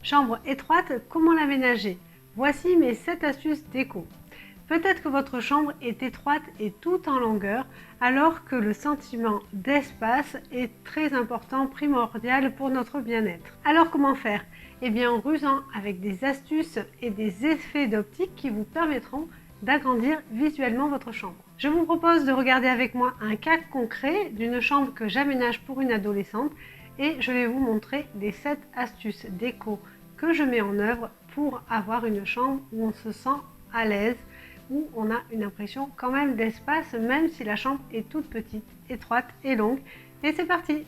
Chambre étroite, comment l'aménager? Voici mes 7 astuces déco. Peut-être que votre chambre est étroite et tout en longueur, alors que le sentiment d'espace est très important, primordial pour notre bien-être. Alors comment faire? Eh bien en rusant avec des astuces et des effets d'optique qui vous permettront d'agrandir visuellement votre chambre. Je vous propose de regarder avec moi un cas concret d'une chambre que j'aménage pour une adolescente et je vais vous montrer les 7 astuces déco que je mets en œuvre pour avoir une chambre où on se sent à l'aise, où on a une impression quand même d'espace, même si la chambre est toute petite, étroite et longue. Et c'est parti!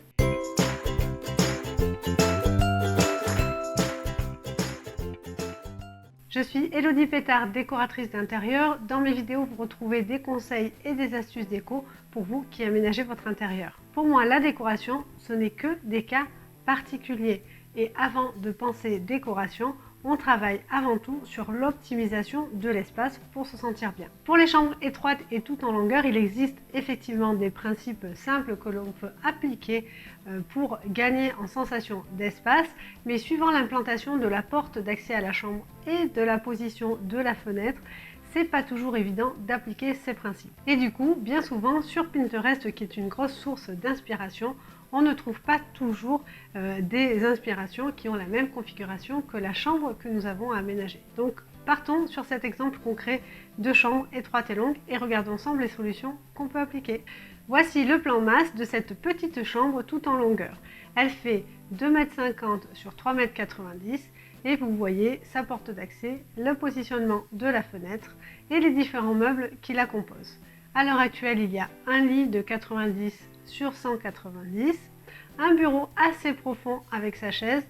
Je suis Elodie Pétard, décoratrice d'intérieur. Dans mes vidéos, vous retrouvez des conseils et des astuces déco pour vous qui aménagez votre intérieur. Pour moi, la décoration, ce n'est que des cas particuliers. Et avant de penser décoration, on travaille avant tout sur l'optimisation de l'espace pour se sentir bien. Pour les chambres étroites et tout en longueur, il existe effectivement des principes simples que l'on peut appliquer pour gagner en sensation d'espace, mais suivant l'implantation de la porte d'accès à la chambre et de la position de la fenêtre, c'est pas toujours évident d'appliquer ces principes. Et du coup, bien souvent, sur Pinterest, qui est une grosse source d'inspiration, on ne trouve pas toujours des inspirations qui ont la même configuration que la chambre que nous avons aménagée. Donc partons sur cet exemple concret de chambre étroite et longue et regardons ensemble les solutions qu'on peut appliquer. Voici le plan masse de cette petite chambre tout en longueur. Elle fait 2,50 m sur 3,90 m et vous voyez sa porte d'accès, le positionnement de la fenêtre et les différents meubles qui la composent. À l'heure actuelle, il y a un lit de 90 sur 190, un bureau assez profond avec sa chaise,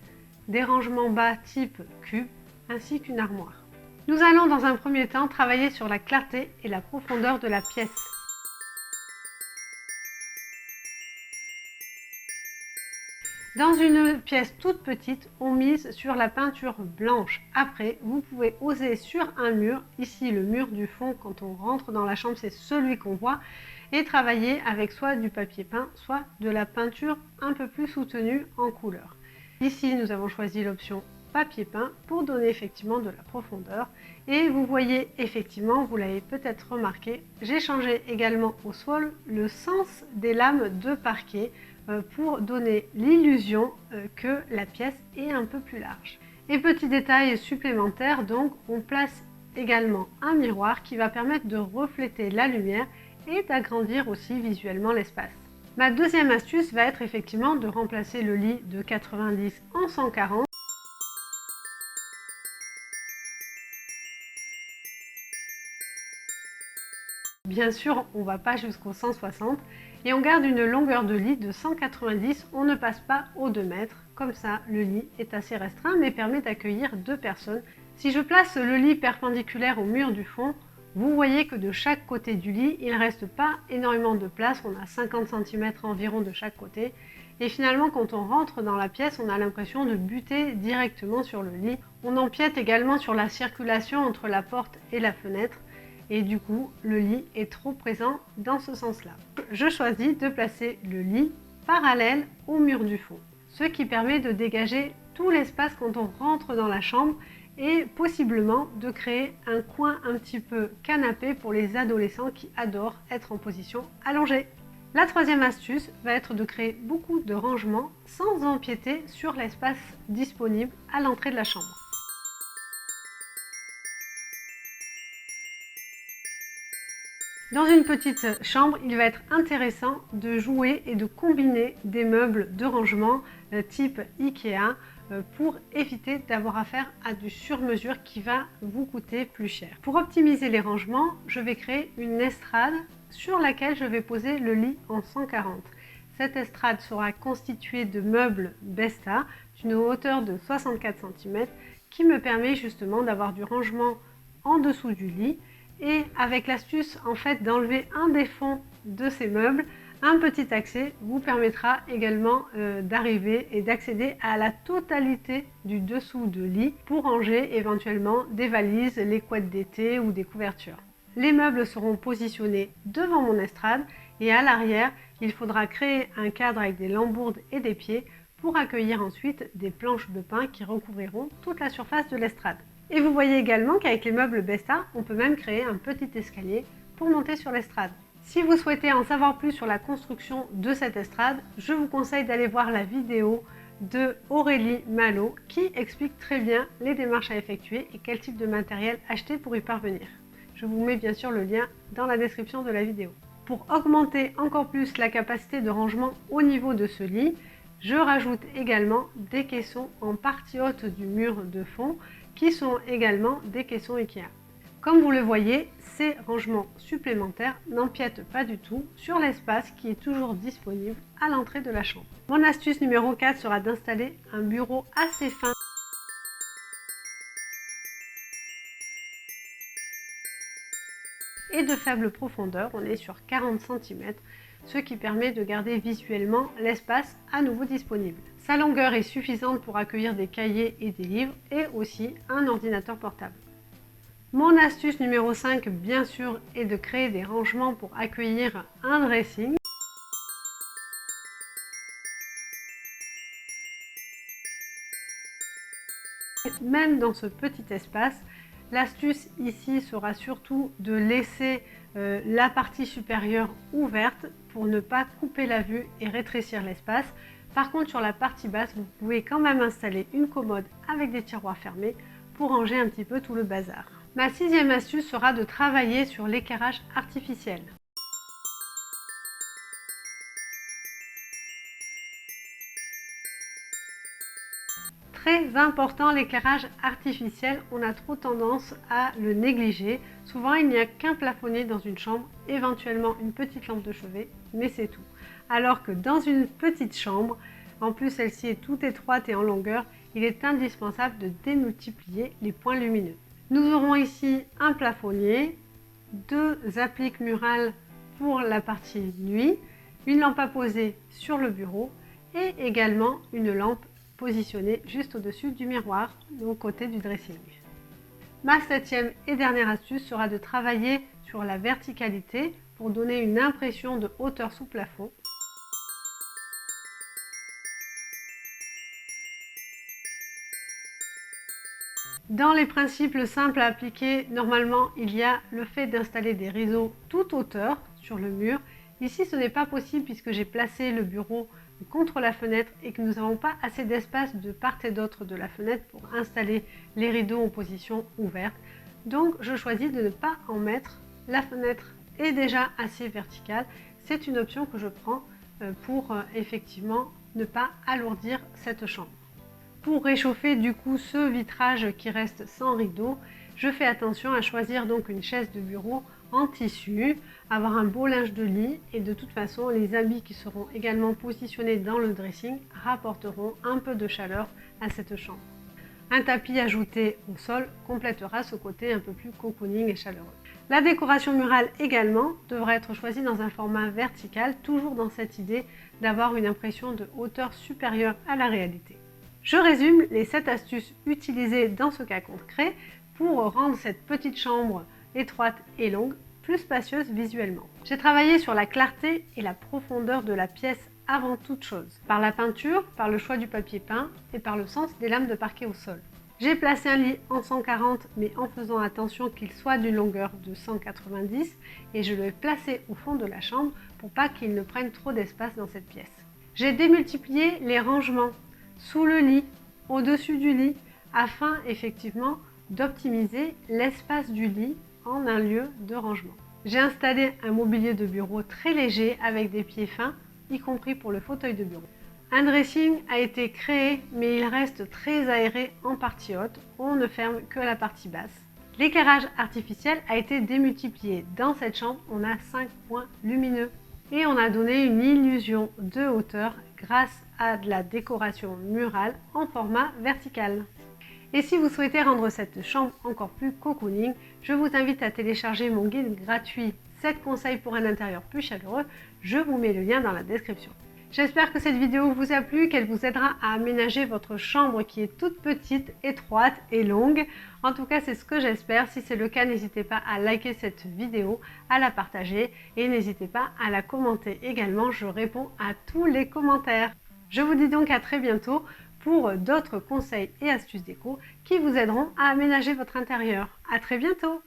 des rangements bas type cube, ainsi qu'une armoire. Nous allons dans un premier temps travailler sur la clarté et la profondeur de la pièce. Dans une pièce toute petite, on mise sur la peinture blanche. Après, vous pouvez oser sur un mur, ici le mur du fond, quand on rentre dans la chambre, c'est celui qu'on voit, et travailler avec soit du papier peint, soit de la peinture un peu plus soutenue en couleur. Ici, nous avons choisi l'option papier peint pour donner effectivement de la profondeur. Et vous voyez effectivement, vous l'avez peut-être remarqué, j'ai changé également au sol le sens des lames de parquet pour donner l'illusion que la pièce est un peu plus large. Et petit détail supplémentaire, donc on place également un miroir qui va permettre de refléter la lumière et d'agrandir aussi visuellement l'espace. Ma deuxième astuce va être effectivement de remplacer le lit de 90 en 140. Bien sûr, on ne va pas jusqu'au 160 et on garde une longueur de lit de 190, on ne passe pas aux 2 mètres. Comme ça, le lit est assez restreint mais permet d'accueillir 2 personnes. Si je place le lit perpendiculaire au mur du fond, vous voyez que de chaque côté du lit, il ne reste pas énormément de place, on a 50 cm environ de chaque côté. Et finalement, quand on rentre dans la pièce, on a l'impression de buter directement sur le lit. On empiète également sur la circulation entre la porte et la fenêtre. Et du coup, le lit est trop présent dans ce sens-là. Je choisis de placer le lit parallèle au mur du fond, ce qui permet de dégager tout l'espace quand on rentre dans la chambre et possiblement de créer un coin un petit peu canapé pour les adolescents qui adorent être en position allongée. La troisième astuce va être de créer beaucoup de rangements sans empiéter sur l'espace disponible à l'entrée de la chambre. Dans une petite chambre, il va être intéressant de jouer et de combiner des meubles de rangement type Ikea pour éviter d'avoir affaire à du sur-mesure qui va vous coûter plus cher. Pour optimiser les rangements, je vais créer une estrade sur laquelle je vais poser le lit en 140. Cette estrade sera constituée de meubles Besta d'une hauteur de 64 cm qui me permet justement d'avoir du rangement en dessous du lit. Et avec l'astuce en fait d'enlever un des fonds de ces meubles, un petit accès vous permettra également d'arriver et d'accéder à la totalité du dessous de lit pour ranger éventuellement des valises, les couettes d'été ou des couvertures. Les meubles seront positionnés devant mon estrade et à l'arrière, il faudra créer un cadre avec des lambourdes et des pieds pour accueillir ensuite des planches de pin qui recouvriront toute la surface de l'estrade. Et vous voyez également qu'avec les meubles Besta, on peut même créer un petit escalier pour monter sur l'estrade. Si vous souhaitez en savoir plus sur la construction de cette estrade, je vous conseille d'aller voir la vidéo de Aurélie Malo qui explique très bien les démarches à effectuer et quel type de matériel acheter pour y parvenir. Je vous mets bien sûr le lien dans la description de la vidéo. Pour augmenter encore plus la capacité de rangement au niveau de ce lit, je rajoute également des caissons en partie haute du mur de fond qui sont également des caissons Ikea. Comme vous le voyez, ces rangements supplémentaires n'empiètent pas du tout sur l'espace qui est toujours disponible à l'entrée de la chambre. Mon astuce numéro 4 sera d'installer un bureau assez fin et de faible profondeur, on est sur 40 cm, ce qui permet de garder visuellement l'espace à nouveau disponible. Sa longueur est suffisante pour accueillir des cahiers et des livres et aussi un ordinateur portable. Mon astuce numéro 5, bien sûr, est de créer des rangements pour accueillir un dressing. Même dans ce petit espace, l'astuce ici sera surtout de laisser la partie supérieure ouverte pour ne pas couper la vue et rétrécir l'espace. Par contre, sur la partie basse, vous pouvez quand même installer une commode avec des tiroirs fermés pour ranger un petit peu tout le bazar. Ma 6e astuce sera de travailler sur l'éclairage artificiel. Très important, l'éclairage artificiel, on a trop tendance à le négliger. Souvent, il n'y a qu'un plafonnier dans une chambre, éventuellement une petite lampe de chevet, mais c'est tout. Alors que dans une petite chambre, en plus celle-ci est toute étroite et en longueur, il est indispensable de démultiplier les points lumineux. Nous aurons ici un plafonnier, 2 appliques murales pour la partie nuit, une lampe à poser sur le bureau et également une lampe positionnée juste au-dessus du miroir, au côté du dressing. Ma 7e et dernière astuce sera de travailler sur la verticalité pour donner une impression de hauteur sous plafond. Dans les principes simples à appliquer, normalement, il y a le fait d'installer des rideaux toute hauteur sur le mur. Ici, ce n'est pas possible puisque j'ai placé le bureau contre la fenêtre et que nous n'avons pas assez d'espace de part et d'autre de la fenêtre pour installer les rideaux en position ouverte. Donc, je choisis de ne pas en mettre. La fenêtre est déjà assez verticale. C'est une option que je prends pour effectivement ne pas alourdir cette chambre. Pour réchauffer du coup ce vitrage qui reste sans rideau, je fais attention à choisir donc une chaise de bureau en tissu, avoir un beau linge de lit et de toute façon les habits qui seront également positionnés dans le dressing rapporteront un peu de chaleur à cette chambre. Un tapis ajouté au sol complétera ce côté un peu plus cocooning et chaleureux. La décoration murale également devra être choisie dans un format vertical, toujours dans cette idée d'avoir une impression de hauteur supérieure à la réalité. Je résume les 7 astuces utilisées dans ce cas concret pour rendre cette petite chambre étroite et longue plus spacieuse visuellement. J'ai travaillé sur la clarté et la profondeur de la pièce avant toute chose, par la peinture, par le choix du papier peint et par le sens des lames de parquet au sol. J'ai placé un lit en 140 mais en faisant attention qu'il soit d'une longueur de 190 et je l'ai placé au fond de la chambre pour pas qu'il ne prenne trop d'espace dans cette pièce. J'ai démultiplié les rangements sous le lit, au-dessus du lit, afin effectivement d'optimiser l'espace du lit en un lieu de rangement. J'ai installé un mobilier de bureau très léger avec des pieds fins, y compris pour le fauteuil de bureau. Un dressing a été créé, mais il reste très aéré en partie haute, on ne ferme que la partie basse. L'éclairage artificiel a été démultiplié. Dans cette chambre, on a 5 points lumineux et on a donné une illusion de hauteur grâce à de la décoration murale en format vertical. Et si vous souhaitez rendre cette chambre encore plus cocooning, je vous invite à télécharger mon guide gratuit 7 conseils pour un intérieur plus chaleureux. Je vous mets le lien dans la description. J'espère que cette vidéo vous a plu, qu'elle vous aidera à aménager votre chambre qui est toute petite, étroite et longue. En tout cas, c'est ce que j'espère. Si c'est le cas, n'hésitez pas à liker cette vidéo, à la partager et n'hésitez pas à la commenter également. Je réponds à tous les commentaires. Je vous dis donc à très bientôt pour d'autres conseils et astuces déco qui vous aideront à aménager votre intérieur. À très bientôt!